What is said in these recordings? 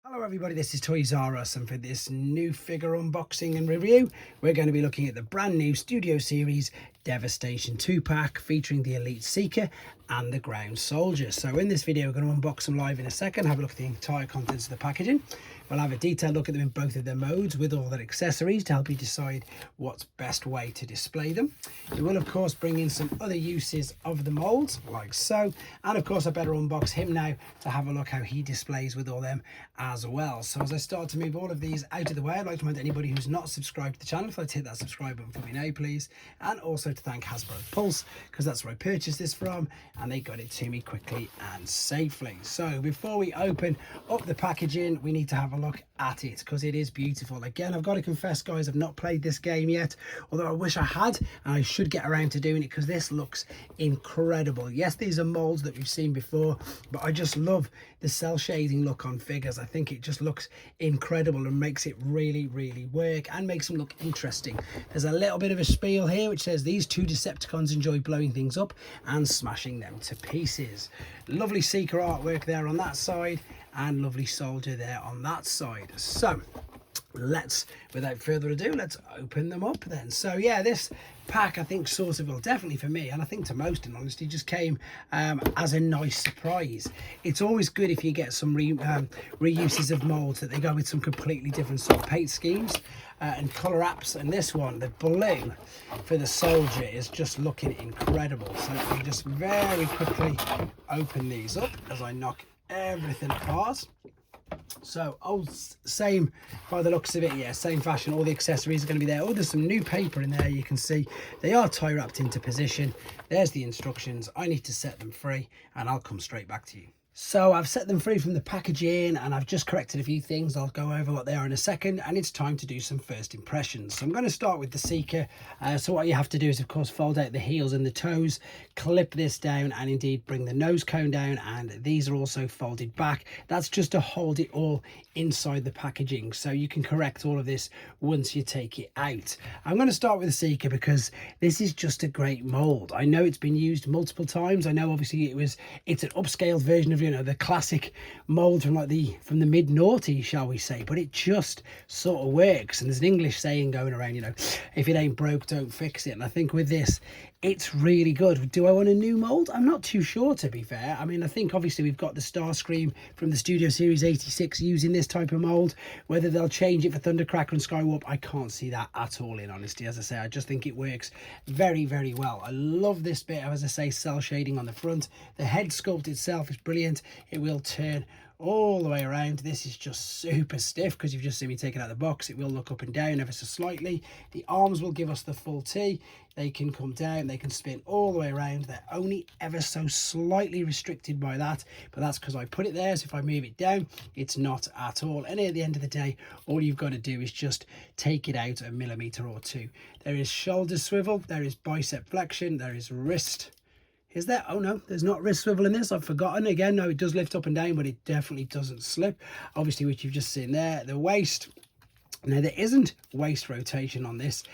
Hello everybody, this is Toys R Us, and for this new figure unboxing and review, we're going to be looking at the brand new Studio Series Devastation 2-pack featuring the Elite Seeker and the Ground Soldier. So in this video, we're going to unbox them live in a second, have a look at the entire contents of the packaging. We'll have a detailed look at them in both of their modes with all their accessories to help you decide what's best way to display them. We will of course bring in some other uses of the molds like so, and of course I better unbox him now to have a look how he displays with all them as well. So as I start to move all of these out of the way, I'd like to remind anybody who's not subscribed to the channel, if I'd hit that subscribe button for me now please, and also to thank Hasbro Pulse because that's where I purchased this from and they got it to me quickly and safely. So before we open up the packaging, we need to have a look at it because it is beautiful. Again, I've got to confess guys, I've not played this game yet, although I wish I had, and I should get around to doing it because this looks incredible. Yes, these are molds that we've seen before, but I just love the cell shading look on figures. I think it just looks incredible and makes it really work and makes them look interesting. There's a little bit of a spiel here which says these two Decepticons enjoy blowing things up and smashing them to pieces. Lovely Seeker artwork there on that side and lovely Soldier there on that side. So let's, without further ado, let's open them up then. So yeah, this pack I think sort of, well, definitely for me, and I think to most in honesty, just came as a nice surprise. It's always good if you get some reuses of molds that they go with some completely different sort of paint schemes and color apps, and this one, the blue for the Soldier, is just looking incredible. So let me just very quickly open these up as I knock everything apart. So same by the looks of it, yeah, same fashion. All the accessories are going to be there. Oh, there's some new paper in there, you can see they are tie wrapped into position. There's the instructions. I need to set them free and I'll come straight back to you. So I've set them free from the packaging and I've just corrected a few things. I'll go over what they are in a second, and it's time to do some first impressions. So I'm going to start with the Seeker. So what you have to do is of course fold out the heels and the toes, clip this down, and indeed bring the nose cone down, and these are also folded back. That's just to hold it all inside the packaging, so you can correct all of this once you take it out. I'm going to start with the Seeker because this is just a great mold. I know it's been used multiple times. I know obviously it's an upscaled version of, you know, the classic mold from like from the mid-noughties, shall we say, but it just sort of works. And there's an English saying going around, you know, if it ain't broke, don't fix it. And I think with this, it's really good. Do I want a new mold? I'm not too sure, to be fair. I mean, I think obviously we've got the Starscream from the Studio Series 86 using this type of mold. Whether they'll change it for Thundercracker and Skywarp, I can't see that at all, in honesty. As I say, I just think it works very well. I love this bit of, as I say, cell shading on the front. The head sculpt itself is brilliant. It will turn all the way around. This is just super stiff because you've just seen me take it out of the box. It will look up and down ever so slightly. The arms will give us the full T. They can come down, they can spin all the way around. They're only ever so slightly restricted by that, but that's because I put it there. So if I move it down, it's not at all. And at the end of the day, all you've got to do is just take it out a millimeter or two. There is shoulder swivel, there is bicep flexion, there is wrist. Is there? Oh no, there's not wrist swivel in this. I've forgotten. Again, no, it does lift up and down, but it definitely doesn't slip. Obviously, which you've just seen there. The waist. Now, there isn't waist rotation on this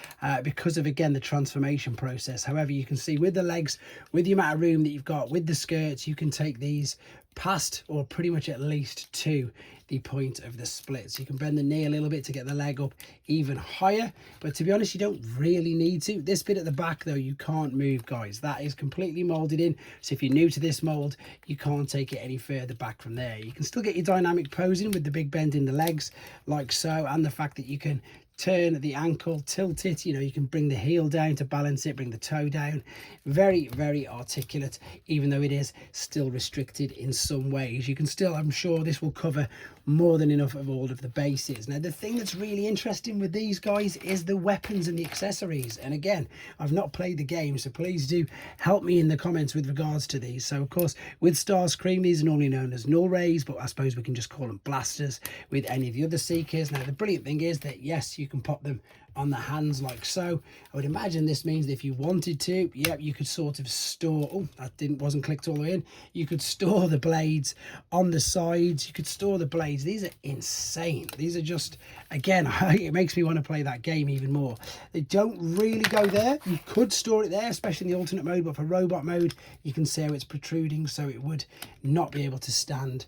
because of, again, the transformation process. However, you can see with the legs, with the amount of room that you've got, with the skirts, you can take these past or pretty much at least to the point of the split. So you can bend the knee a little bit to get the leg up even higher, but to be honest, you don't really need to. This bit at the back though, you can't move, guys. That is completely molded in, so if you're new to this mold, you can't take it any further back from there. You can still get your dynamic posing with the big bend in the legs like so, and the fact that you can turn the ankle, tilt it, you know, you can bring the heel down to balance it, bring the toe down. Very articulate, even though it is still restricted in some ways. You can still, I'm sure this will cover more than enough of all of the bases. Now, the thing that's really interesting with these guys is the weapons and the accessories. And again, I've not played the game, so please do help me in the comments with regards to these. So of course, with Starscream, these are normally known as null rays, but I suppose we can just call them blasters with any of the other Seekers. Now, the brilliant thing is that yes, you can pop them on the hands like so. I would imagine this means that if you wanted to, yep, you could sort of store, oh, that wasn't clicked all the way in. You could store the blades on the sides. You could store the blades. These are insane. These are just, again, it makes me want to play that game even more. They don't really go there. You could store it there, especially in the alternate mode, but for robot mode, you can see how it's protruding, so it would not be able to stand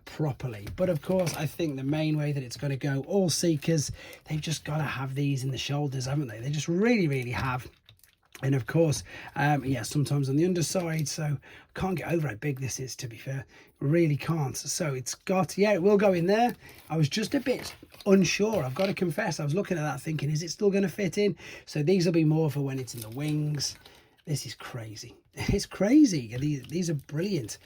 properly. But of course, I think the main way that it's going to go, all Seekers, they've just got to have these in the shoulders, haven't they? They just really have. And of course, yeah, sometimes on the underside, so I can't get over how big this is, to be fair. Really can't. So it's got, yeah, it will go in there. I was just a bit unsure, I've got to confess. I was looking at that thinking, is it still going to fit in? So these will be more for when it's in the wings. This is crazy. It's crazy. These are brilliant,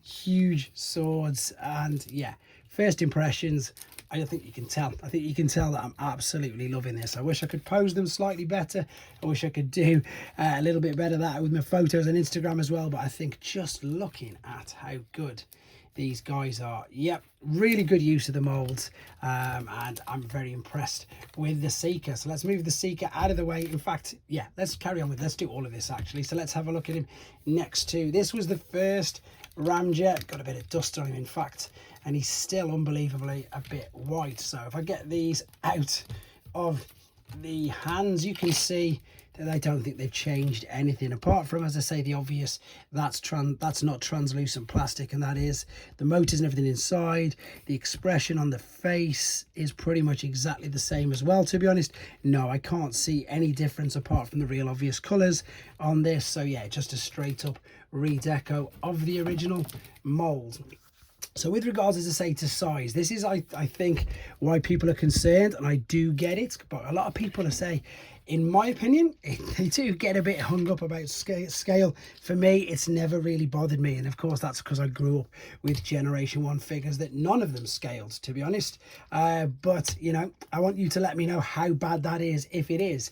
huge swords. And yeah, first impressions, I think you can tell. I think you can tell that I'm absolutely loving this. I wish I could pose them slightly better. I wish I could do a little bit better that with my photos on Instagram as well. But I think just looking at how good these guys are, yep, really good use of the molds, and I'm very impressed with the Seeker. So let's move the Seeker out of the way. In fact, yeah, let's carry on with, let's do all of this actually. So let's have a look at him next to, this was the first ramjet, got a bit of dust on him in fact, and he's still unbelievably a bit white. So if I get these out of the hands, you can see that I don't think they've changed anything apart from, as I say, the obvious, that's not translucent plastic, and that is the motors and everything inside. The expression on the face is pretty much exactly the same as well, to be honest. No, I can't see any difference apart from the real obvious colors on this. So yeah, just a straight up redeco of the original mold. So with regards, as I say, to size, this is I think why people are concerned, and I do get it, but a lot of people are saying, in my opinion, they do get a bit hung up about scale. For me, it's never really bothered me, and of course that's because I grew up with Generation 1 figures that none of them scaled, to be honest. But you know, I want you to let me know how bad that is. If it is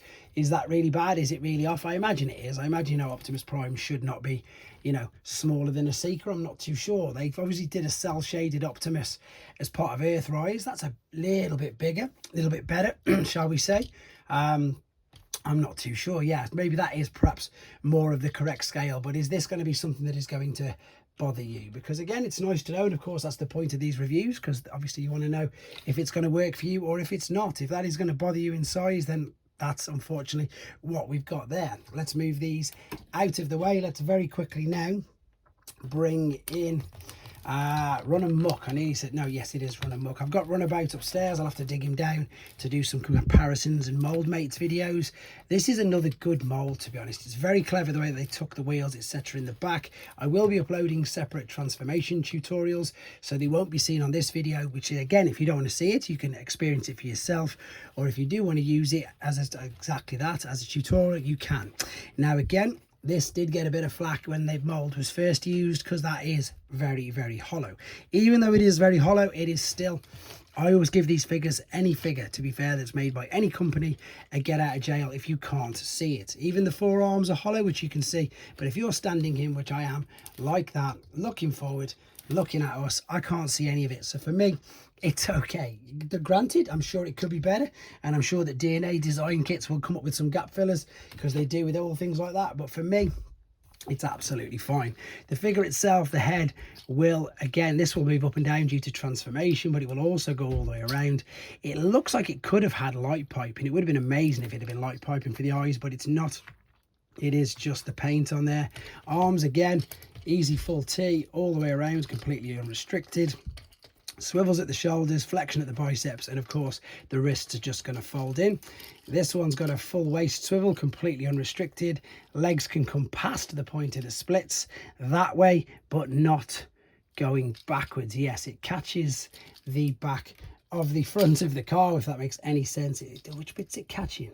that really bad? Is it really off? I imagine it is. I imagine, you know, Optimus Prime should not be, you know, smaller than a Seeker. I'm not too sure. They obviously did a cell shaded Optimus as part of Earthrise. That's a little bit bigger, a little bit better, shall we say. I'm not too sure. Yeah, maybe that is perhaps more of the correct scale, but is this going to be something that is going to bother you? Because again, it's nice to know, and of course that's the point of these reviews, because obviously you want to know if it's going to work for you or if it's not. If that is going to bother you in size, then that's unfortunately what we've got there. Let's move these out of the way. Let's very quickly now bring in Run Amok. I nearly said no, yes it is Run Amok. I've got Runabout upstairs. I'll have to dig him down to do some comparisons and mold mates videos. This is another good mold, to be honest. It's very clever the way they took the wheels, etc. in the back. I will be uploading separate transformation tutorials, so they won't be seen on this video, which again, if you don't want to see it, you can experience it for yourself, or if you do want to use it as exactly that, as a tutorial, you can. Now again, this did get a bit of flack when the mold was first used, because that is very hollow. Even though it is very hollow, it is still, I always give these figures, any figure to be fair that's made by any company, a get out of jail if you can't see it. Even the forearms are hollow, which you can see, but if you're standing here, which I am, like that, looking forward, looking at us, I can't see any of it. So for me, it's okay. Granted, I'm sure it could be better, and I'm sure that DNA design kits will come up with some gap fillers, because they do with all things like that, but for me, it's absolutely fine. The figure itself, the head will, again, this will move up and down due to transformation, but it will also go all the way around. It looks like it could have had light piping. It would have been amazing if it had been light piping for the eyes, but it's not. It is just the paint on there. Arms, again, easy full T all the way around, completely unrestricted. Swivels at the shoulders, flexion at the biceps, and of course the wrists are just going to fold in. This one's got a full waist swivel, completely unrestricted. Legs can come past the point of the splits that way, but not going backwards. Yes, it catches the back of the front of the car, if that makes any sense. Which bit's it catching?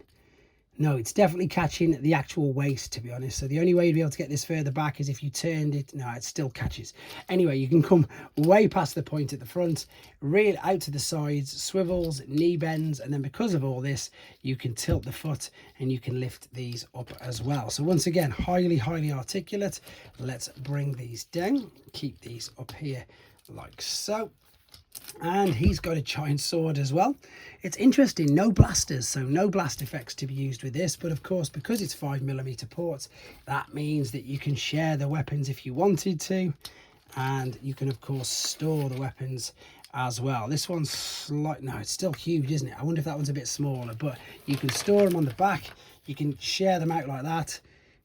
No, it's definitely catching the actual waist, to be honest. So the only way you'd be able to get this further back is if you turned it. No, it still catches. Anyway, you can come way past the point at the front, rear out to the sides, swivels, knee bends, and then because of all this, you can tilt the foot and you can lift these up as well. So once again, highly articulate. Let's bring these down, keep these up here like so. And he's got a giant sword as well. It's interesting, no blasters, so no blast effects to be used with this, but of course because it's 5mm ports, that means that you can share the weapons if you wanted to, and you can of course store the weapons as well. This one's slight, no, it's still huge, isn't it? I wonder if that one's a bit smaller, but you can store them on the back, you can share them out like that.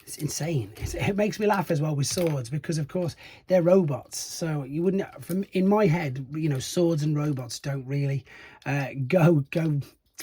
It's insane. It makes me laugh as well with swords, because of course they're robots, so you wouldn't, from in my head, you know, swords and robots don't really go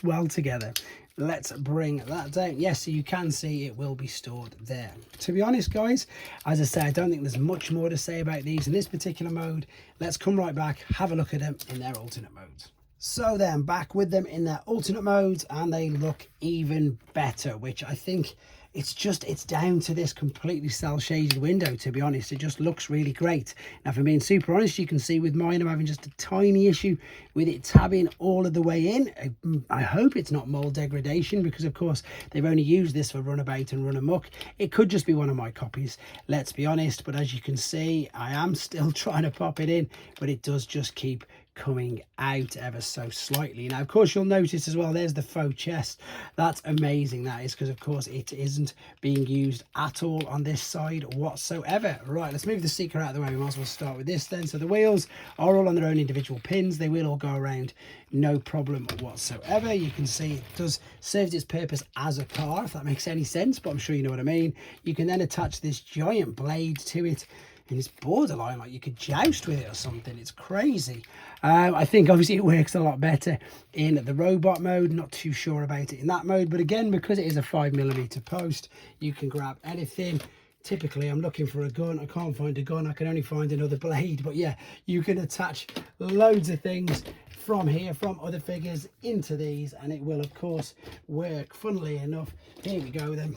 well together. Let's bring that down. Yes, so you can see it will be stored there. To be honest, guys, as I say, I don't think there's much more to say about these in this particular mode. Let's come right back, have a look at them in their alternate modes. So then, back with them in their alternate modes, and they look even better, which I think it's down to this completely cell shaded window. To be honest, it just looks really great. Now, if I'm being super honest, you can see with mine I'm having just a tiny issue with it tabbing all of the way in. I hope it's not mold degradation, because of course they've only used this for runabout and run amok. It could just be one of my copies, let's be honest, but as you can see, I am still trying to pop it in, but it does just keep coming out ever so slightly. Now of course you'll notice as well, there's the faux chest. That's amazing, that is, because of course it isn't being used at all on this side whatsoever. Right, let's move the Seeker out of the way. We might as well start with this then. So the wheels are all on their own individual pins. They will all go around, no problem whatsoever. You can see it does serve its purpose as a car, if that makes any sense, but I'm sure you know what I mean. You can then attach this giant blade to it, and it's borderline like you could joust with it or something. It's crazy. I think obviously it works a lot better in the robot mode. Not too sure about it in that mode, but again, because it is a 5mm post, you can grab anything. Typically I'm looking for a gun, I can't find a gun, I can only find another blade, but yeah, you can attach loads of things from here, from other figures into these, and it will of course work. Funnily enough, here we go then.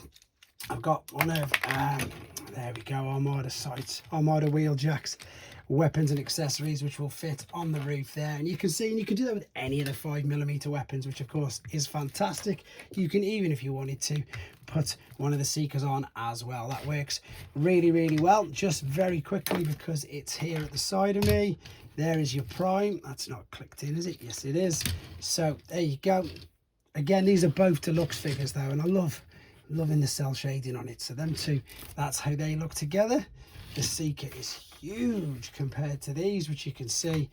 I've got one of there we go, Armada sights, Armada wheel jacks, weapons and accessories, which will fit on the roof there. And you can see, and you can do that with any of the 5mm weapons, which of course is fantastic. You can even, if you wanted to, put one of the Seekers on as well. That works really, really well. Just very quickly, because it's here at the side of me, there is your prime. That's not clicked in, is it? Yes, it is. So there you go. Again, these are both deluxe figures though, and I loving the cell shading on it. So them two, that's how they look together. The Seeker is huge compared to these, which you can see.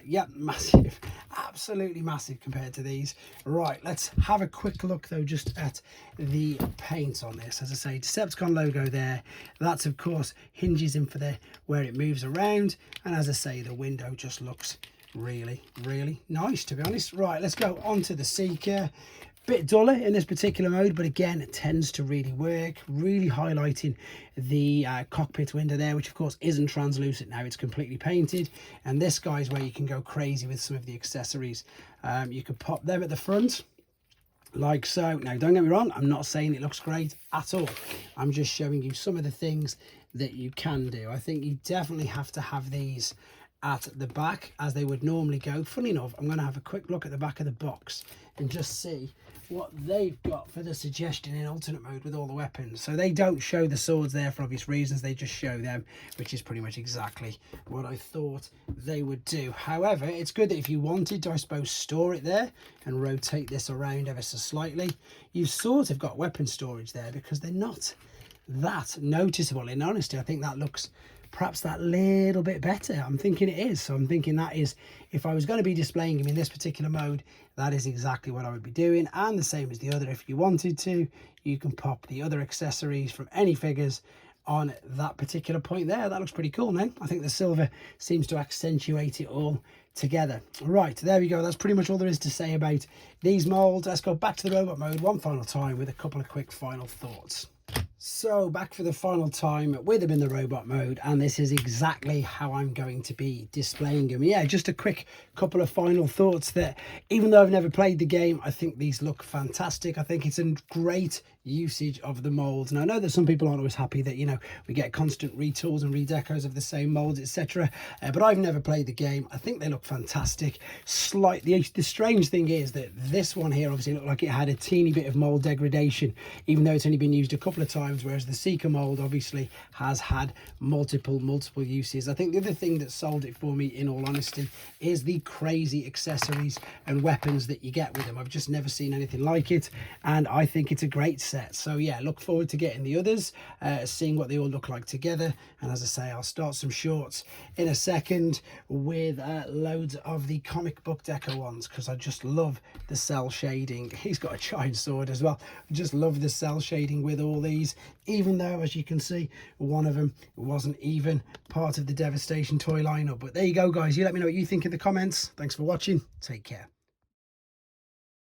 Yeah, massive, absolutely massive compared to these. Right, let's have a quick look though just at the paint on this. As I say, Decepticon logo there. That's of course hinges in for the where it moves around, and as I say, the window just looks really, really nice, to be honest. Right, let's go on to the Seeker. Bit duller in this particular mode, but again, it tends to really work, really highlighting the cockpit window there, which of course isn't translucent now, it's completely painted. And this guy's where you can go crazy with some of the accessories. You could pop them at the front like so. Now don't get me wrong, I'm not saying it looks great at all, I'm just showing you some of the things that you can do. I think you definitely have to have these at the back as they would normally go. Funny enough, I'm going to have a quick look at the back of the box and just see what they've got for the suggestion in alternate mode with all the weapons. So they don't show the swords there for obvious reasons, they just show them, which is pretty much exactly what I thought they would do. However, it's good that if you wanted to, I suppose, store it there and rotate this around ever so slightly, you've sort of got weapon storage there, because they're not that noticeable. In honesty, I think that looks perhaps that little bit better. I'm thinking it is. So I'm thinking that is, if I was going to be displaying him in this particular mode, that is exactly what I would be doing. And the same as the other, if you wanted to, you can pop the other accessories from any figures on that particular point there. That looks pretty cool now. I think the silver seems to accentuate it all together. Right, there we go. That's pretty much all there is to say about these molds. Let's go back to the robot mode one final time with a couple of quick final thoughts. So back for the final time with them in the robot mode, and this is exactly how I'm going to be displaying them. Yeah, just a quick couple of final thoughts that even though I've never played the game, I think these look fantastic. I think it's a great usage of the molds. And I know that some people aren't always happy that, you know, we get constant retools and redecos of the same molds, etc. But I've never played the game. I think they look fantastic. The strange thing is that this one here obviously looked like it had a teeny bit of mold degradation, even though it's only been used a couple of times, whereas the Seeker mold obviously has had multiple uses. I think the other thing that sold it for me, in all honesty, is the crazy accessories and weapons that you get with them. I've just never seen anything like it, and I think it's a great set. So yeah, look forward to getting the others, seeing what they all look like together. And as I say, I'll start some shorts in a second with loads of the comic book deco ones, because I just love the cell shading. He's got a giant sword as well. I just love the cell shading with all these, even though, as you can see, one of them wasn't even part of the Devastation toy lineup. But there you go, guys. You let me know what you think in the comments. Thanks for watching. Take care.